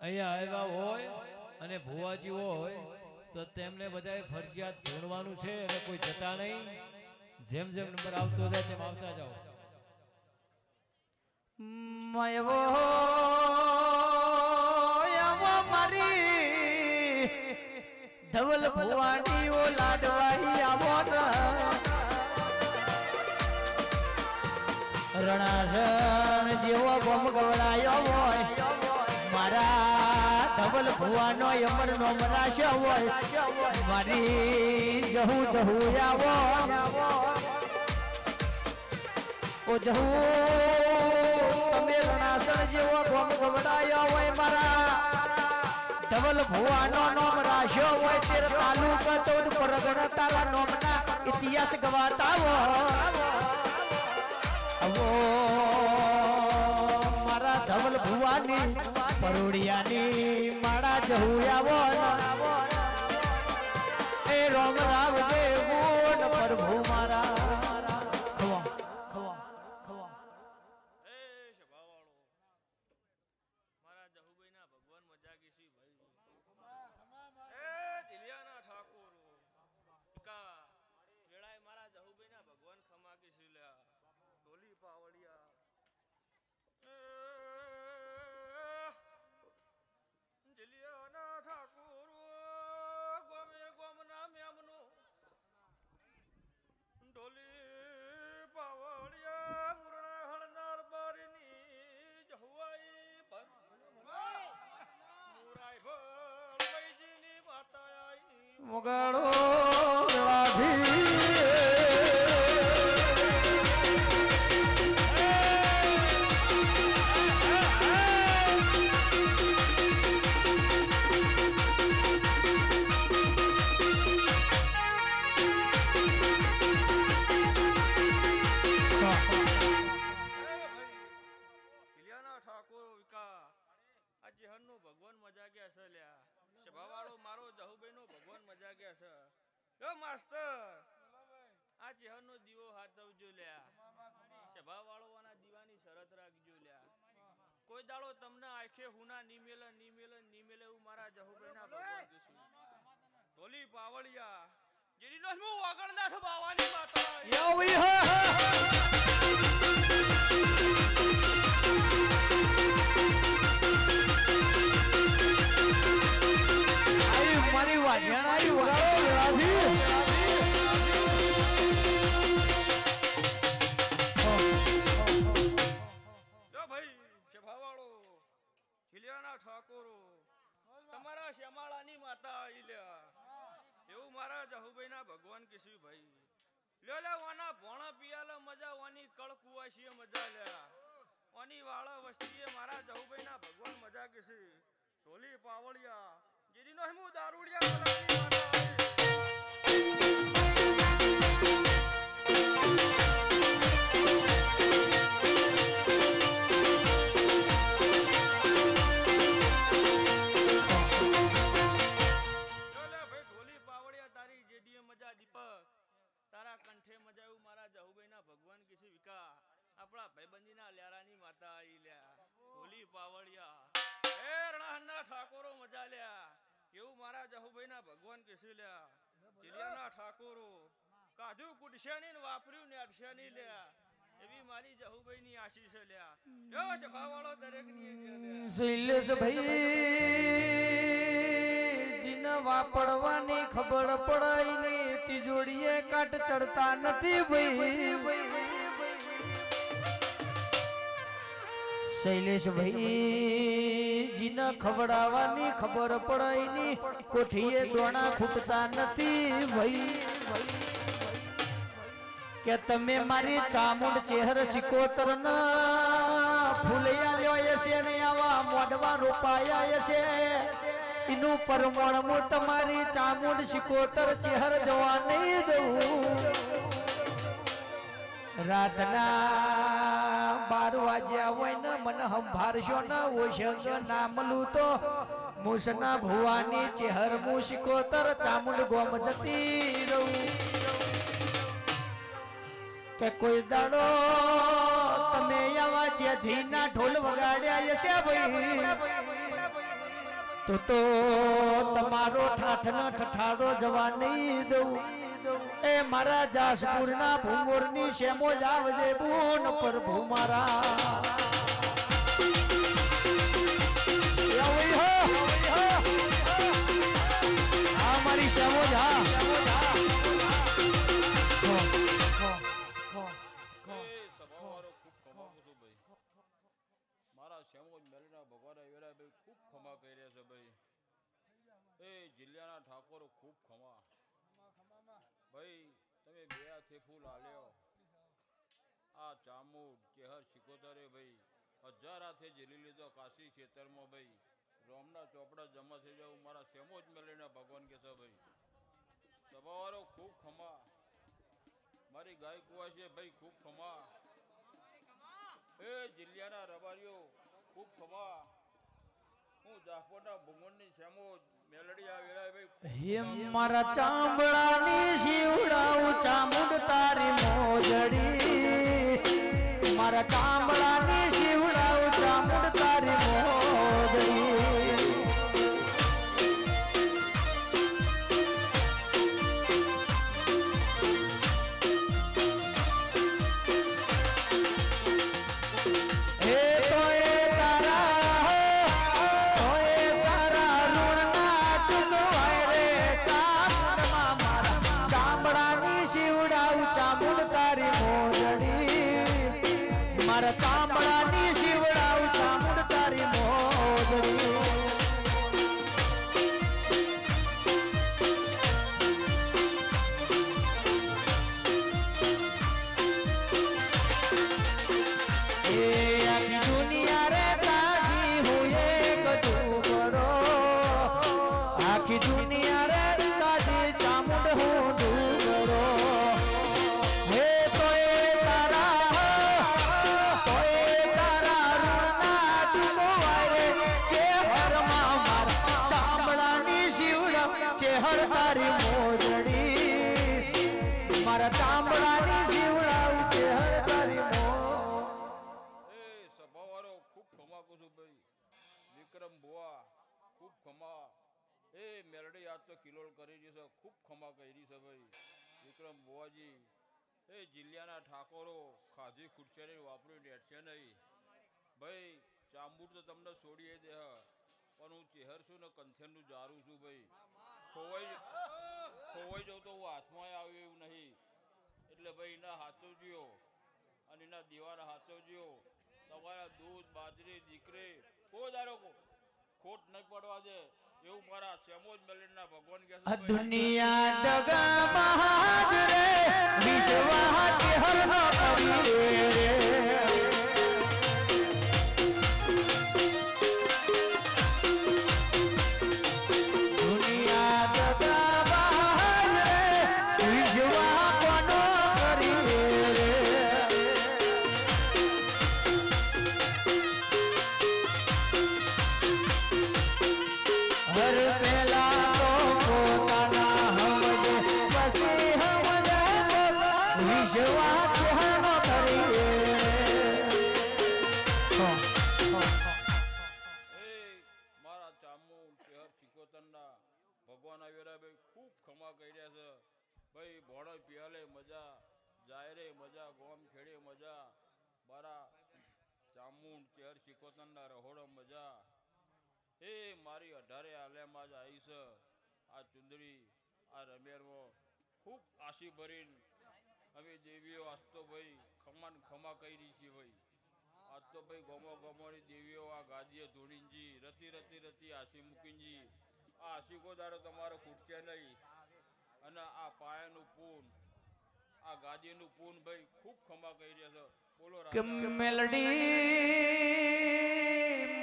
અહીંયા આવ્યા હોય અને ભુવાજી હોય તો તેમને બધાએ ફરજિયાત ધૂણવાનું છે અને કોઈ જતા નહીં. જેમ જેમ નંબર આવતો જાય તેમ આવતા જાઓ. મારી ધવલ ભુવાની ઓ લાડવાઈ આવો રણાસણ જેવો ગોમ ગવડાયો હોય મારા ધવલ ભુવાનો અમર નો મરાશો હોય મારી જહુ જહુ આવો ઓ જહુ તમે રણાસણ જેવો ગોમ ગવડાયો હોય મારા ધવલ ભુવાનો નોમ રાખ્યો હોય તેર તાલુકા 14 પરગણા તારા નોમના ઇતિહાસ ગવાતા હો મારા ધવલ ભુવાની પરોડિયાની માળા જહુયાવો એ રોમ રાવ દેવ પ્રભુ મારા મોગાળો ભગવાન મજા ગયા છે લ્યા સભાવાળો મારો જહુભાઈ નો ભગવાન મજા ગયા છે યો માસ્ટર આ ચેહર નો દીવો હાથવજો લ્યા સભાવાળો આના દીવાની શરત રાખજો લ્યા કોઈ દાડો તમને આંખે હુના નીમેલે હું મારા જહુભાઈ ના ભગવાન કીશું ઢોલી પાવળિયા જેડી નો હું વગણનાથ બાવાની માતા યો મારી વાજણાઈ વગાડો રાજી લો ભાઈ સભાવાળો ખીલિયાના ઠાકોરો તમારા શ્યામાળાની માતા આઈ લ્યા એવું મારા જહુભાઈ ના ભગવાન કીશું ભાઈ લ્યો લે વાના ભોણા પિયાલા મજા વાની કળ કુવાશીએ મજા લ્યા વાની વાળા વસ્તીએ મારા જહુભાઈ ના ભગવાન મજા કીશું ઢોલી પાવળિયા જેડી નો હું દારૂડિયા બોલાવી માતા તારા કંઠે મજા એવું મારા જહુભાઈ ના ભગવાન કીશું વિકા આપણા ભાઈબંધી ના લ્યારાની માતા આઈ લ્યા ઢોલી પાવળિયા એ રણાહના ઠાકોરો મજા લ્યા એવું મારા જહુભાઈ ના ભગવાન કીશું લ્યા ચિલિયાના ઠાકોરો કાધુ કુડશાની ને વાપર્યું ને અડશાની લ્યા એવી મારી જહુભાઈ ની આશીષ લ્યા યો સભાવાળો દરેક ની શૈલેષ ભાઈ જીને વાપરવાની ખબર પડાય ને તિજોડીએ કાટ ચડતા નથી ભાઈ શૈલેષ ભાઈ જીને ખવડાવવાની ખબર પડાય ને કોઠીએ દોણા ખૂટતા નથી ભાઈ કે તમે મારી ચામુંડ ચહેર સિકોતર ના ફૂલયા લ્યો છે ને આવા મોઢવા રોપાયા છે ઇનું પરમણ હું તમારી ચામુંડ સિકોતર ચહેર જોવા નહીં દઉં રાતના 12 વાગ્યા હોય ને મને સંભાળશો ને ઓશંગ નામલું તો મુસના ભુવાની ચહેર હું સિકોતર ચામુંડ ગોમ જતી રહું કે કોઈ દાડો તમે આવા જેથી ના ઢોલ વગાડ્યા છે ભાઈ તો તમારો ઠાઠનો ઠઠાડો જવા નહીં દઉં એ મારા જાસપુરના ભૂંગોરની શેમો જ આવજે બૂન પ્રભુ મારા હા મારી શેમો જ હા સભાવાળો ખૂબ ખમાવું છું ભાઈ મારા શેમોજ મેલીના ભગવાન એવડા ભાઈ ખૂબ ખમા કરી રહ્યા છે ભાઈ એ જિલ્લાના ઠાકોરો ખૂબ ખમા ભાઈ તમે બે હાથે ફૂલ આલ્યો આ ચામુંડ ચેહર શિકોતરે ભાઈ 1000 હાથે ઝીલી લીધો કાશી ખેતરમાં ભાઈ રોમના ચોપડા જમા થઈ જાવ મારા શેમોજ મેલીના ભગવાન કે છે ભાઈ સભાવાળો ખૂબ ખમા મારી ગાય કુવા છે ભાઈ ખૂબ ખમા એ જિલ્લાના રબારીઓ ખૂબ ખમા હું જાફરના ભુવનની શેમોજ મેલડી આ વેળાએ ભાઈ હે મારા ચાંબડાની શિવડાવું ચામુંડ તારી મોજડી મારા ચાંબડાની શિવડાવું ચામુંડ તારી મોજડી મારા ચામડાની શિવડાવ ચામુંડ તારી મોજડી એ આખી દુનિયા રે તાજી હોય કદું કરો આખી દુનિયા રે તાજી ચામુંડ હું દૂરો હે તો એ ચેહર તારી મોજડી મારા ચામડાની શિવડાવ ચેહર તારી એ સભાવાળો ખૂબ ખમા કું છું ભાઈ વિક્રમ બુઆ ખૂબ ખમા એ મેલડી આજ તો કિલોલ કરી છે ખૂબ ખમા કરી છે ભાઈ વિક્રમ બુઆજી એ જિલ્લાના ઠાકોરો ખાધી ખુરશીની વાપરી બેઠશે નહીં ભાઈ ચાંબુડ તો તમને છોડીએ દે પણ હું ચેહર છું ને કંથેરનું જારું છું ભાઈ ખોવાઈ જાઉં તો હું હાથમાં આવ્યું એવું નહીં એટલે ભાઈ એના હાથવજીઓ અને એના દીવાના હાથવજીઓ તમારા દૂધ બાજરી દીકરી કોઈ દારો ખોટ નહીં પડવા દે એવું મારા શેમોજ મેલીના ભગવાન કે છે દુનિયા ડગા બહાદરે વિશ્વાસ ચેહર ન કરી રે ભગવાન આવેલા ભાઈ ખૂબ ખમા કર્યા છે ભાઈ ભોળો પિયાલે મજા જાય રે મજા ગોમ ખેડે મજા મારા ચામુંડ ચેહર શિકોતરના રહોડો મજા એ મારી 18 આલેમાં જ આવી છે આ ચુંદડી આ રમેરમાં ખૂબ આશી ભરીને અમે દેવીઓ આજ તો ભાઈ ખમા કરી છે ભાઈ આજ તો ભાઈ ગોમોની દેવીઓ આ ગાદીએ ધોળીનજી રતી આશી મૂકીનજી આ આશીકો દાડો તમારો ખૂટશે નહીં અને આ પાયાનું પૂન આ ગાદીનું પૂન ભાઈ ખૂબ ખમા કરી રહ્યા છે બોલો કે મેલડી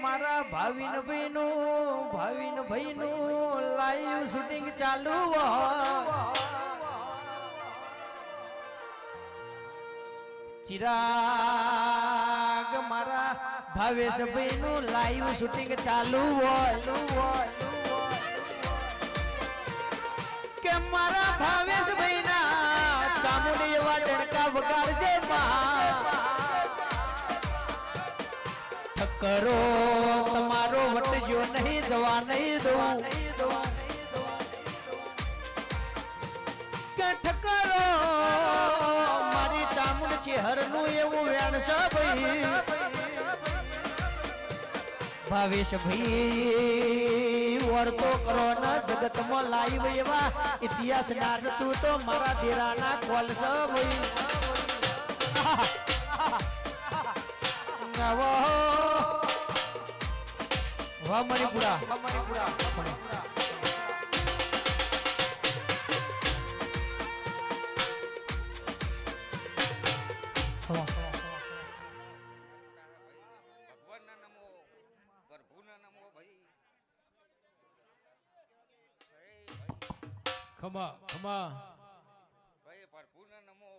મારા ભાવિન ભાઈનું લાઈવ શૂટિંગ ચાલુ ચિરાગ મારા ભાવેશ ભાઈનું લાઈવ શૂટિંગ ચાલુ હોય કે મારા ભાવેશ ભાઈના ચામુંડી એવા ડણકા વગાડજે ઠક્કરો તમારો વટજો નહીં જવા નહીં કે ઠકરો મારી ચામુંડ ચેહરનું એવું વેણ છે ભાઈ ભાવેશ ભાઈ વર્તો કરો ને જગતમાં લાઈવ એવા ઇતિહાસ નારતું તો મારા દેરાના કોલ છે ભાઈ વાહ મણિપુરા ભગવાનના નમો પ્રભુના નમો ભાઈ ખમા ખમા ભાઈ પ્રભુના નમો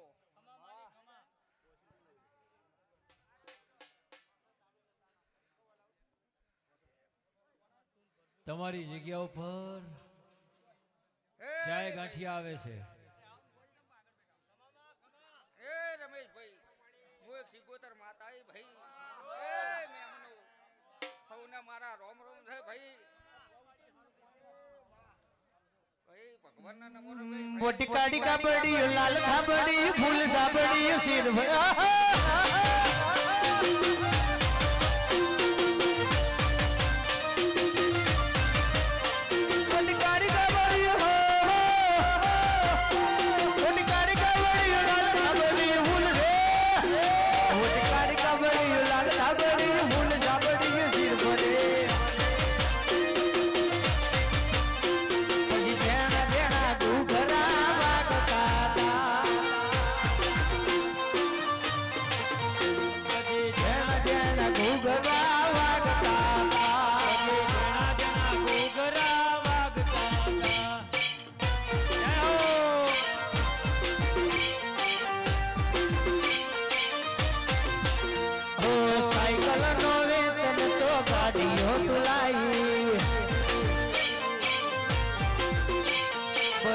તમારી જગ્યા ઉપર ચાય ગાંઠિયા આવે છે એ રમેશભાઈ હું એક સિગોતર માતાઈ ભાઈ એ મેમનો સૌને મારા રોમ રોમ છે ભાઈ ભાઈ ભગવાનના નમો રમેશભાઈ મોટી કાડી કાબડી લાલ થાબડી ફૂલ સાબડી શિર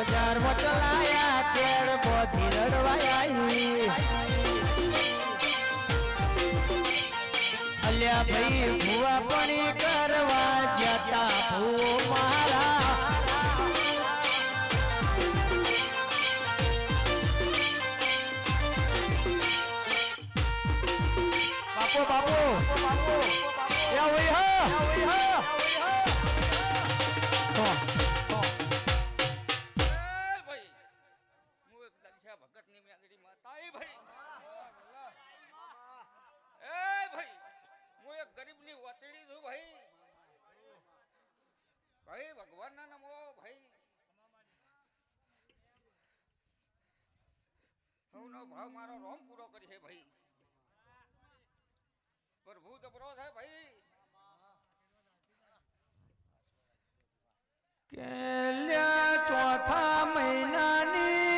બજાર માં ચલાયા કેળ બોધી રડવાયા અલ્યા ભાઈ ભુવા પણી કરવા જતા ભૂ મારા બાપો યા વઈ હા ભગતની મેલડી માતાઈ ભાઈ એ ભાઈ હું એક ગરીબની વતડી છું ભાઈ ભાઈ ભગવાનના નમો ભાઈ સૌનો ભાવ મારો રોમ પૂરો કરી છે ભાઈ પ્રભુ જબરો છે ભાઈ કેલ્યા ચોથા મહિનાની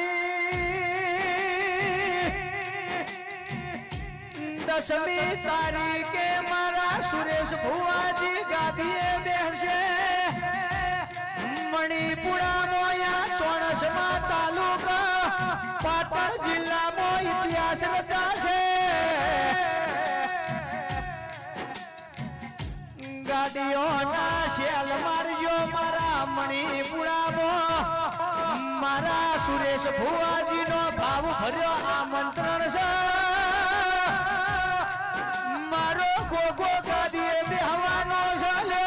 દસમી તારીખે મારા સુરેશ ભુવાજી ગાદીએ બેસે મણિપુરા મોયા ચોણસમા તાલુકા પાટણ જિલ્લામાં ઇતિહાસ રચાશે ગાડીઓના શેલ મારજો મારા મણિપુરામાં મારા સુરેશ ભુવાજીનો ભાવ ભર્યો આમંત્રણ છે મારો ગોગો ગાદીએ બેહવાનો છે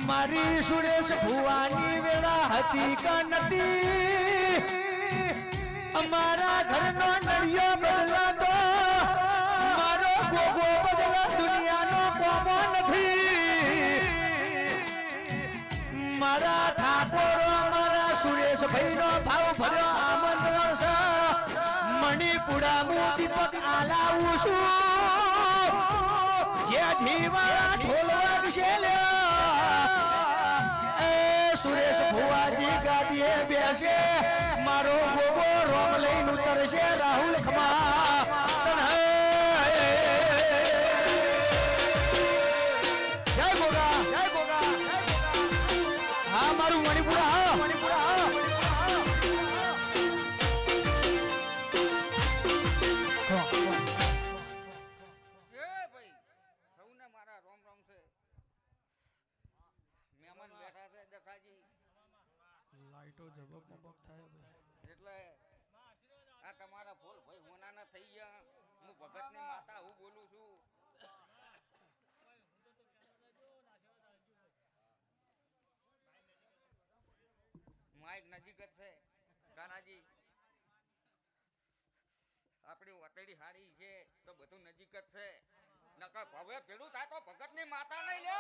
મારી સુરેશ ભુવાની વેળા હતી કે નથી અમારા ઘરનો નળિયો બદલાતો મારો ગોગો બદલા દુનિયાનો કોમો નથી મારા ઠાકોરો મારા સુરેશ ભાઈનો ભાવ ભર્યો આમંત્રણ છે મણિપુરા હું દીપક આલાવું છું જે જીવાળા ઢોલ વાગશે એ સુરેશ ભુવાજી ગાદીએ બેસે મારો ગોગો રોમ લઈને ઉતરશે રાહુલ ખમા જય ગોગા હા મારું મણિપુરા હા મણિપુરા હા એ ભાઈ સૌને મારા રોમ રોમ છે મહેમાન બેઠા છે દસાજી લાઈટો ઝબક મબક થાય ભાઈ. એટલે આ તમારા ફૂલ ભાઈ હોનાના થઈ ગયા. હું ભગતની માતા હું બોલું છું. માઇક નજીક જ છે કાનાજી. આપણી વતડી હારી છે તો બધું નજીક જ છે. નકર હવે પેલું થાય તો ભગતની માતા નહીં લે.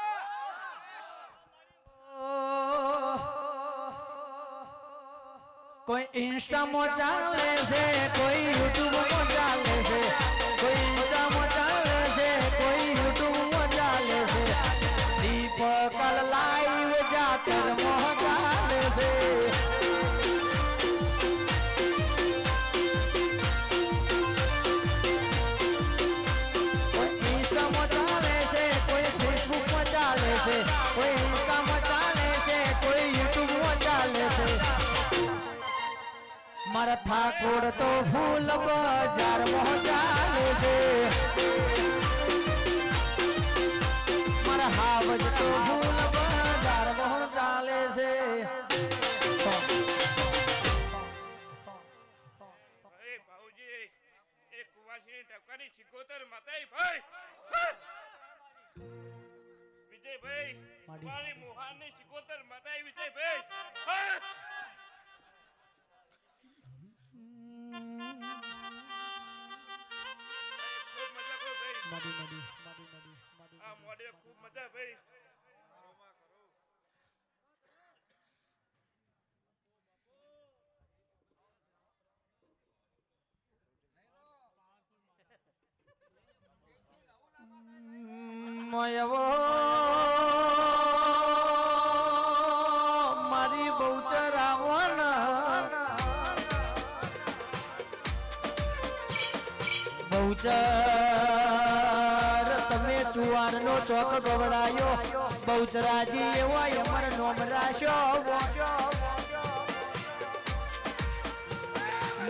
કોઈ ઇન્સ્ટામાં ચાલે છે, કોઈ યુટ્યુબમાં ચાલે છે, કોઈ ઇન્સ્ટામાં ચાલે છે, કોઈ યુટ્યુબમાં ચાલે છે. દીપક લાઈવ જાતરમાં ચાલે છે. કોઈ ઇન્સ્ટામાં ચાલે છે, કોઈ ફેસબુકમાં ચાલે છે, કોઈ ઇન્સ્ટામાં ચાલે છે, કોઈ યુટ્યુબમાં ચાલે છે. મારા ઠાકોર તો ફૂલ બજારમાં ચાલે છે. મારા હાવજ તો ફૂલ બજારમાં ચાલે છે. એ ભાઉજી એ કુવાસીની ટપકાની સિકોતર માતાઈ ભાઈ વિજયભાઈ મારી મોહાનની સિકોતર માતાઈ વિજયભાઈ ખૂબ મજા કરો ભાઈ. આ મોડે ખૂબ મજા ભાઈ. મયવો મારી બહુચરાવન બહુચર તમે ચુવારનો ચોક ગવડાયો. બહુચરાજી એવા અમર નોમ રાશો.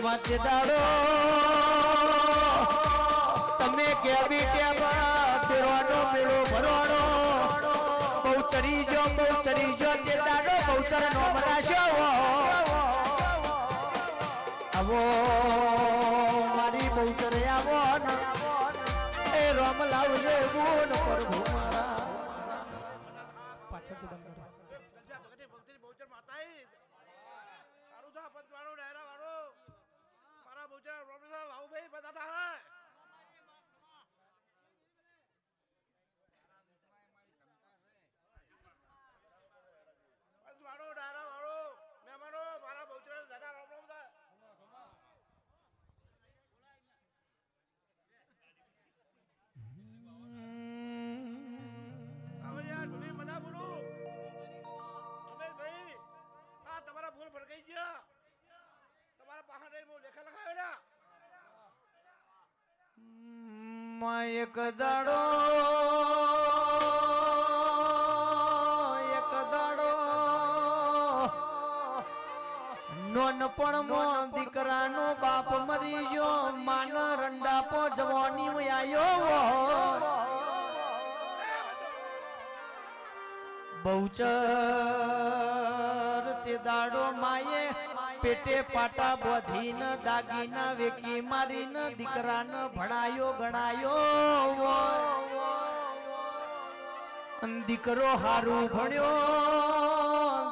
મતદારો તમે કેવી ટેબ તેરવાનો મેળો ભરવાનો. બહુચરી જો તે દાડો બહુચર નોમ રાશો. આવો મારી બહુચર આવો ને એ રોમ લાવજે ગુણ પ્રભુ મારા. પાછળથી બંધ કરો. એક દાડો નોનપણમાં દીકરાનો બાપ મરી ગયો. માન રંડાપો જવાની આયો. બહુચર તે દાડો માયે પેટે પાટા બોધીને દાગીના વેકી મારીને દીકરાને ભણાયો ગણાયો. દીકરો હારું ભણ્યો,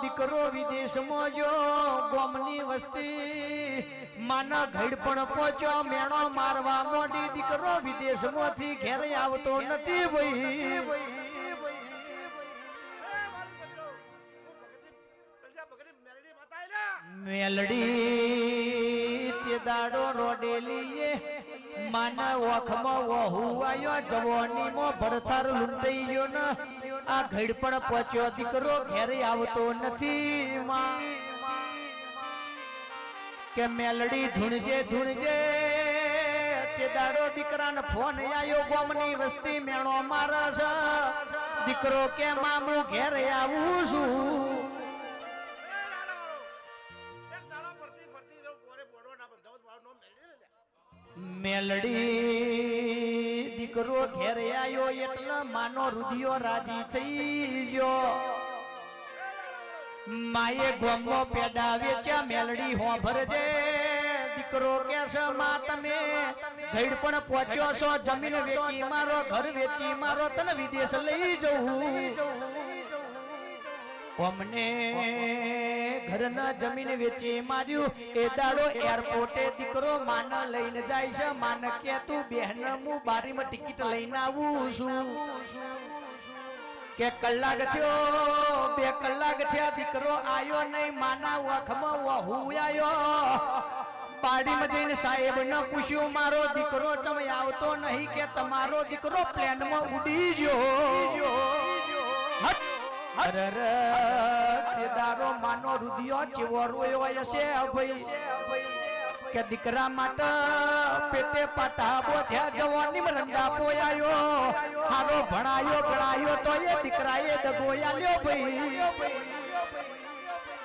દીકરો વિદેશમાં ગયો. ગામની વસ્તી માના ઘડ પણ પહોંચ્યો. મેણો મારવા મોડી દીકરો વિદેશમાંથી ઘેર આવતો નથી ભાઈ. મેલડી તે દાડો રોડેલીએ માના ઓખમાં વહુ આયો. જવાનીમાં ભરથાર લૂંટાઈ ગયો ને આ ઘડ પણ પહોંચ્યો. દીકરો ઘેર આવતો નથી. કે મેલડી ધૂણજે તે દાડો દીકરાને ફોન આયો. ગામની વસ્તી મેણો મારે છે. દીકરો કે મામુ ઘેર આવું છું. મેલડી દીકરો ઘેર આયો એટલે માનો રુધિયો રાજી થઈ ગયો. માએ ગોમો પેદા વેચ્યા મેલડી હોભરજે દીકરો કે છે માં તમે ઘડ પણ પહોંચ્યો છો જમીન વેચી મારો ઘર વેચી મારો તને વિદેશ લઈ જવું અમને ઘરના જમીન વેચી માર્યું એ દાડો એરપોર્ટે દીકરો માન લઈને જાય છે માન કે તું બહેન હું બારીમાં ટિકિટ લઈને આવું છું કે કલાક થયો 2 કલાક થયા દીકરો આયો નહીં માના વખમાં વહુ આયો પાડીમાં જઈને સાહેબ ને પૂછ્યું મારો દીકરો ચમ આવતો નહીં કે તમારો દીકરો પ્લેનમાં ઉડી ગયો અરર તે દારો માનો રુધિયો ચેવો રોયો હશે ભાઈ કે દીકરા માટે પેટે પાટા બોધ્યા જવાની રંડા પોયાયો હારો ભણાયો ગણાયો તો એ દીકરાએ દગોયા લ્યો ભાઈ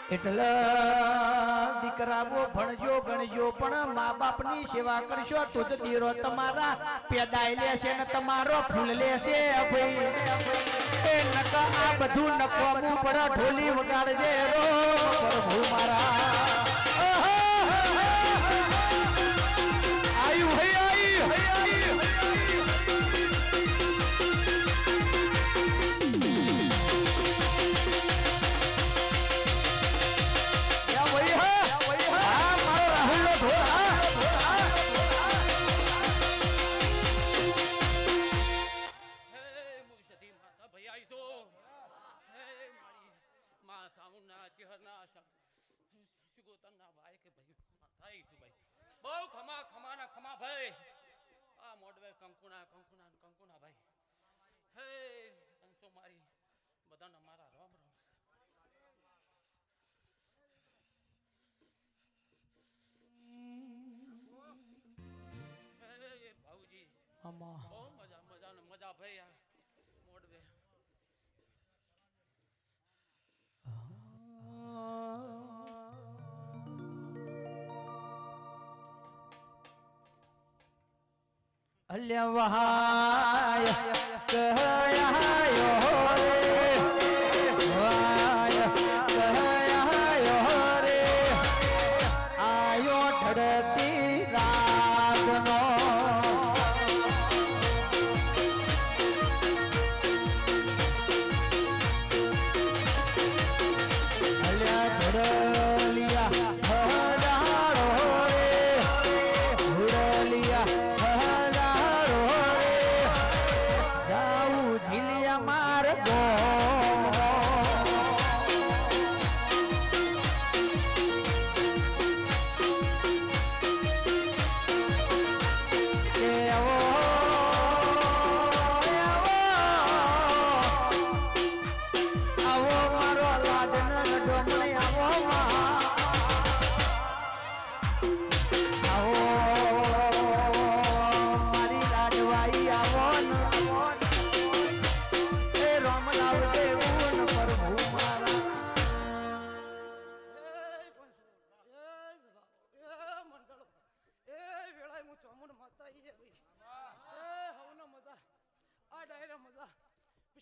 એટલે દીકરાઓ ભણજો ગણજો પણ મા બાપની સેવા કરશો તો જ દીરો તમારા પેદાય લેશે ને તમારો ફૂલ લેશે ભાઈ એ નકા આ બધું નકવામું પડા ઢોલી વગાડજે રો પ્રભુ મારા મજા ભાઈ મોડવે અલ્યા વહાય કહાયો રે વહાય કહાયો રે આયો ઢળતી રાતનો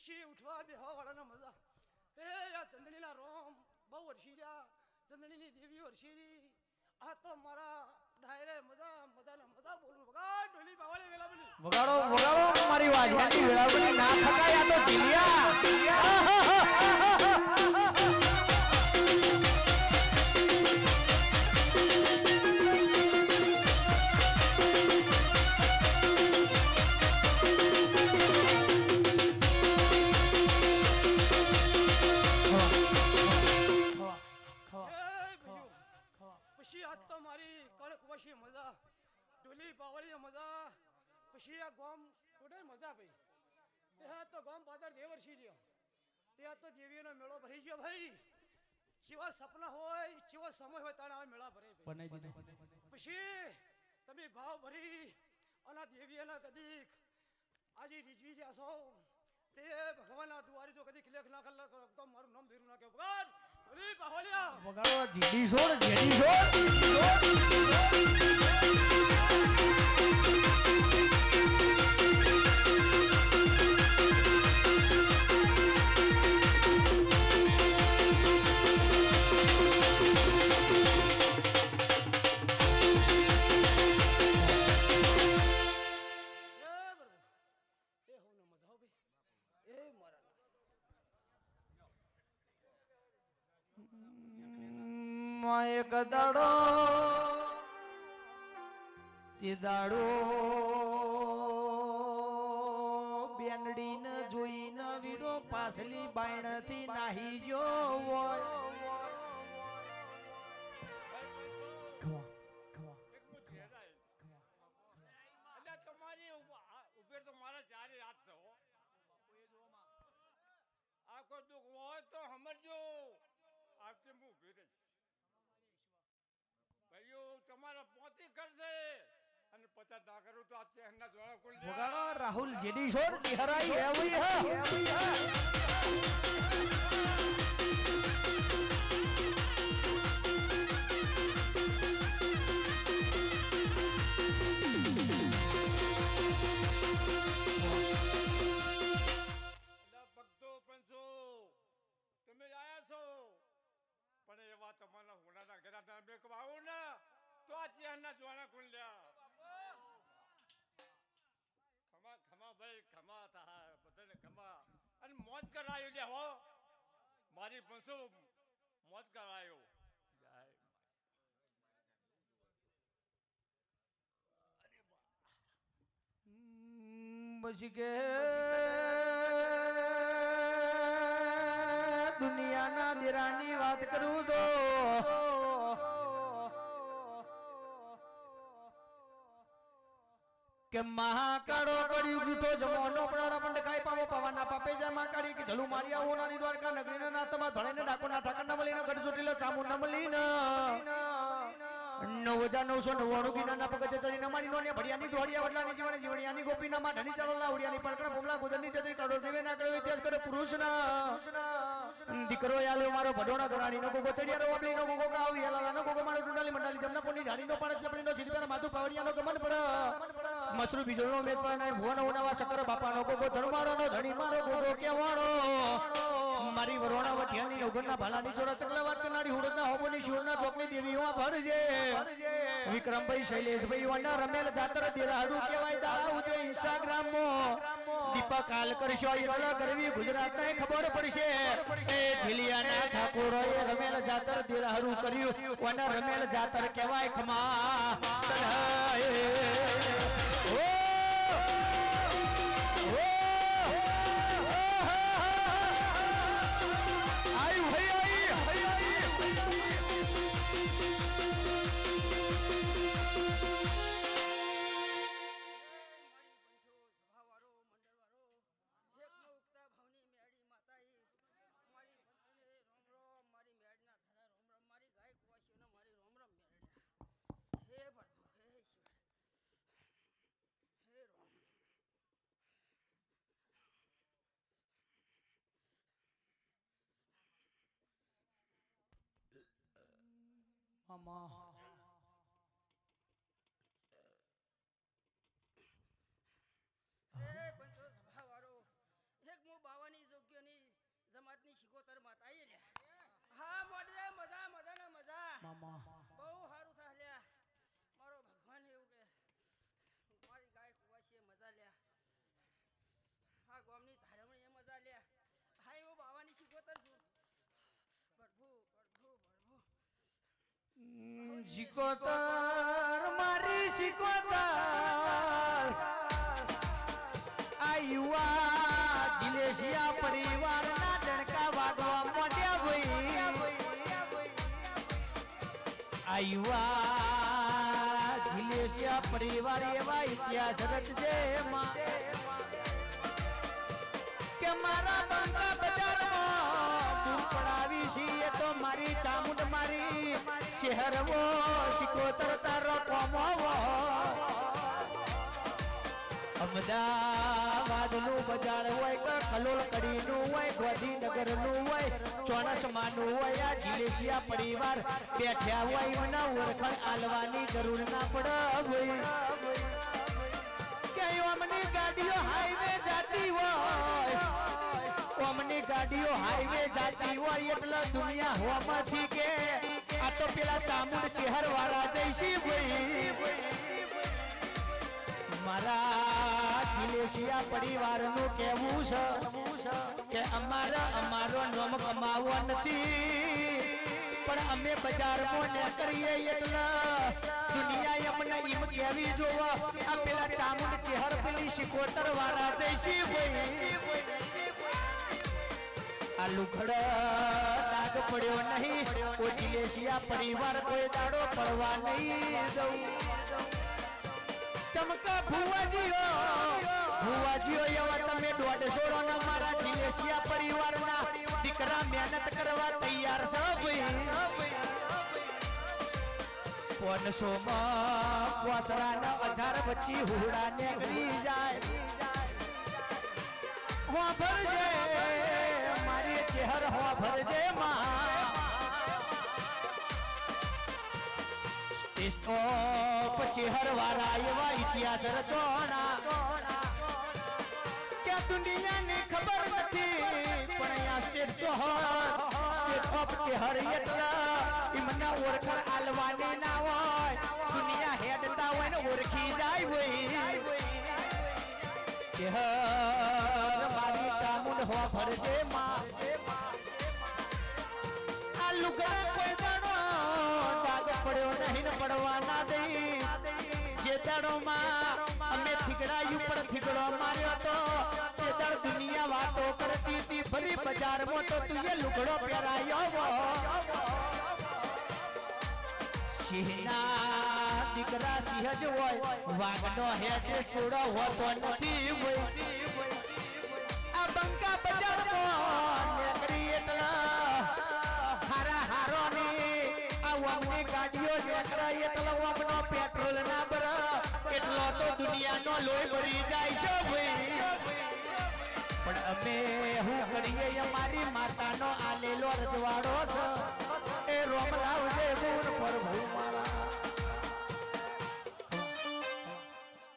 પછી ઉઠવા બેહવા વાળાના મજા તે આ ચંદણીના રોમ બહુ વર્ષી રહ્યા ચંદણીની દેવી વર્ષી આ તો મારા ડાયરે મજા મજાના મજા બોલું વગાડ ઢોલી બાવાળે વેલા બની વગાડો વગાડો મારી વાજવાની વેળા બની ના થકાય આ તો જીલિયા પછી આ ગામ કોડે મજા ભાઈ ત્યાં તો ગામ પાદર દેવર્ષી રહ્યો ત્યાં તો દેવીઓનો મેળો ભરી ગયો ભાઈ જેવા સપના હોય જેવો સમય હોય તાણે આ મેળા ભરે પછી તમે ભાવ ભરી અને દેવીઓના કદીક આજે રીઝવી ગયા છો તે ભગવાનના દુઆરી જો કદીક લેખ ના કર તો મારું નામ ભેરું ના કે ભગવાન ઓલી બાહોલિયા વગાડો જીડી છોડ જેડી છોડ એક દાડો તે દાડો બેનડીને જોઈને વીરો પાછલી બાયણથી નાહી ગયો હોય. તમારી ઉપર તો મારા ચારે હાથ છે હો. આ કોઈ દુઃખ હોય તો સમજજો આવતે હું ઉભી રહીશ. ભાઈઓ તમારા પોતી કરશે અને 50 ના કરું તો આ ચહેરના જોડા ખુલ વગાડો રાહુલ જેડી છોડ ચહેરાઈ એવી હે. ભક્તો પંચો તમે આયા છો પણ એવા તમારા હોનાના ઘરના બે આવો ને તો આ ચહેરના જોડા ખુલ્યા. ખમા ખમા ભાઈ ખમા થાય બધાને ખમા અને મોજ કરાયો લે હો મારી પંચો મોજ કરાયો. પછી કે દુનિયાના દેરાની વાત કરું તો કે મહાકાળો કર્યું જૂઠો જમોનો પડાડા પણ ખાઈ પાવો પવાના પાપે જા મહાકાળી કે ધલું મારી આવો નાની દ્વારકા નગરીના નાતમાં ધળેને ડાકોરના ઠાકરના મળીને ગઢ ચોટીલા ચામુંડા મળીને 9999 ગીનાના પગથે ચડીને મારી નોને ભડિયાની દોડિયા વડલાની જીવણી જીવણીયાની ગોપીના માઢાની ચાલોલા ઉડિયાની પડકણા પોમલા ગોદરની તેતરી કરોડ દેવે ના કર્યો ઇતિહાસ કરે પુરુષના દીકરો આલ્યો મારો ભડોણા ગરાણીનો ગોગો ચડિયારો વાપલીનો ગોગો કાવી હેલાલાનો ગોગો મારો ટુંડાલી મંડાલી જમના પોની ઝાડીનો પાણત ચપડીનો જીદપેના માથુ પાવડિયાનો ગમન પડ મસરૂ બીજોનો મેદપાના ભુવનો ઉનાવા શક્કર બાપાનો ગોગો ધર્માળાનો ધણી મારો ગોગો કેવાણો મારી વરોણા વઢિયાની નવગણના ભાલાની જોડા ચકલા વાત કરનારી હુડદના હોબોની શિવના ચોકની દેવી હોવા ભરજે વિક્રમભાઈ શૈલેષભાઈ વાના રમેલ જાતર દેરાડુ કહેવાય દાડા ઉજે ઇન્સ્ટાગ્રામ માં દીપક હાલ કરશો ઈરલા કરવી ગુજરાતને ખબર પડશે એ ઝીલિયાના ઠાકોરોએ રમેલ જાતર દેરાડુ કર્યું વાના રમેલ જાતર કહેવાય ખમા મામા એ પંચો સભાવાળો એક મો બાવાની જોગ્યની જમાતની શિકોતર માત આઈ લે. હા મોડે મજા મજાને મજા મામા બહુ સારું થા લ્યા. મારો ભગવાન એવું કે મારી ગાય કુવાશીએ મજા લ્યા. હા ગોમની ધારમણીએ મજા લ્યા. હા એવો બાવાની શિકોતર છું. પ્રભુ પ્રભુ પ્રભુ શિકોતર મારી શિકોતર આ યુવા જિલેશિયા પરિવારના ડણકા વાગવા મોટ્યા ભાઈ આ યુવા જિલેશિયા પરિવાર એવા ઇતિહાસ રચજે કે મારા બંકા બજારમાં પડાવી છીએ તો મારી ચામુંડ મારી ચહેરવો શિકોતર તારો કોમવો અમદાવાદનું બજાર હોય કે કલોલ કડીનું હોય ગાંધીનગરનું હોય ચોણસમાનું હોય આ જિલેશિયા પરિવાર બેઠ્યા હોય એમના ઓળખાણ આલવાની જરૂર ના પડે હોય કે અમની ગાડીઓ હાઈવે જાતી હોય અમની ગાડીઓ હાઈવે જાતી હોય એટલે દુનિયા હોવામાંથી કે આ તો પેલા ચામુંડ ચહેર વાળા જઈશી ભાઈ મારા જિલેશિયા પરિવારનું કહેવું છે કે અમારો નામ કમાવો નથી પણ અમે બજારમાં ન કરીએ એટલે દુનિયા અમને એમ કેવી જોવા આ પેલા ચામુંડ ચેહર પેલી શિકોતર વાળા જઈશી ભાઈ આ લુખડ દાગ પડ્યો નહીં ઓછી લેશિયા પરિવાર કોઈ દાડો પડવા નહીં જવું ચમકા ભુવાજીઓ એવા તમે 150 ના મારા જીલેશિયા પરિવારના દીકરા મહેનત કરવા તૈયાર છે ભાઈ 500 માં પોસરાના 1000 બચ્ચી હુડા નીકળી જાય હો ભરજે મારી ચહેર હો ભરજે માં પછી હરવારા એવા ઇતિહાસ રચોણા કે દુનિયાને ખબર નથી પણ અહીંયા સ્ટેટ ઓફ ચેહર એટલા એમના ઓળખાણ આલવાની ના હોય દુનિયા હેડતા હોય ને ઓળખી જાય હોય ચેહર મારી ચામુંડ હો ભરજે માં આ લુગડા કોઈ દાડો દાગ પડ્યો નહીં પડવા ના દઈ જે દાડોમાં અમે થીગડા ઉપર થીગડો માર્યો તો તે દાડ દુનિયા વાતો કરતી હતી ફરી બજારમાં તો તું એ લુગડો પહેરાયો સિંહના દીકરા સિંહ જ હોય વાઘનો હેડ છોડો હોતો નથી હોય આ બંકા બજારમાં નીકળી એટલા હારા હારો ની આ વામની ગાડીઓ નીકળાય એટલો વામનો પેટ્રોલ ના બર એટલો તો દુનિયાનો લોહી ભરી જાય છે ભાઈ પણ અમે હું કરીએ અમારી માતાનો આલેલો રજવાડો છે એ રોમલાવ જે ગુણ પ્રભુ મારા હે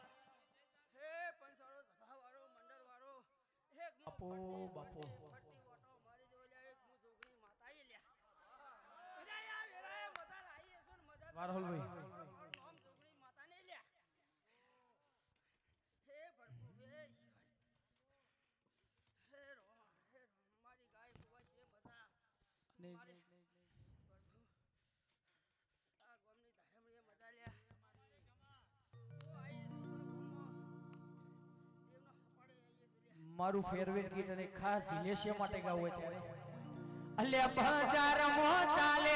પંસાળો સભાવાળો મંડળવાળો એક બાપો બાપો ફરતી ઓટો મારી જો લ્યા એક હું જોગણી માતાએ લ્યા અરે યા વેરાએ મજા લાઈ છે ને મજા વારહોલભાઈ. નામ જોગણી માતાને લ્યા હે પ્રભુ હે રોમ મારી ગાય કુવા છે મજા મારી પ્રભુ આ ગોમની ધારમણીએ મજા લ્યા ઓ આઈ છે એમનો હપાડે આઈએ છે લ્યા મારું ફેરવેલ ગીત અને ખાસ જીલેશિયા માટે ગાવું હોય ત્યારે અલ્યા બજારમાં ચાલે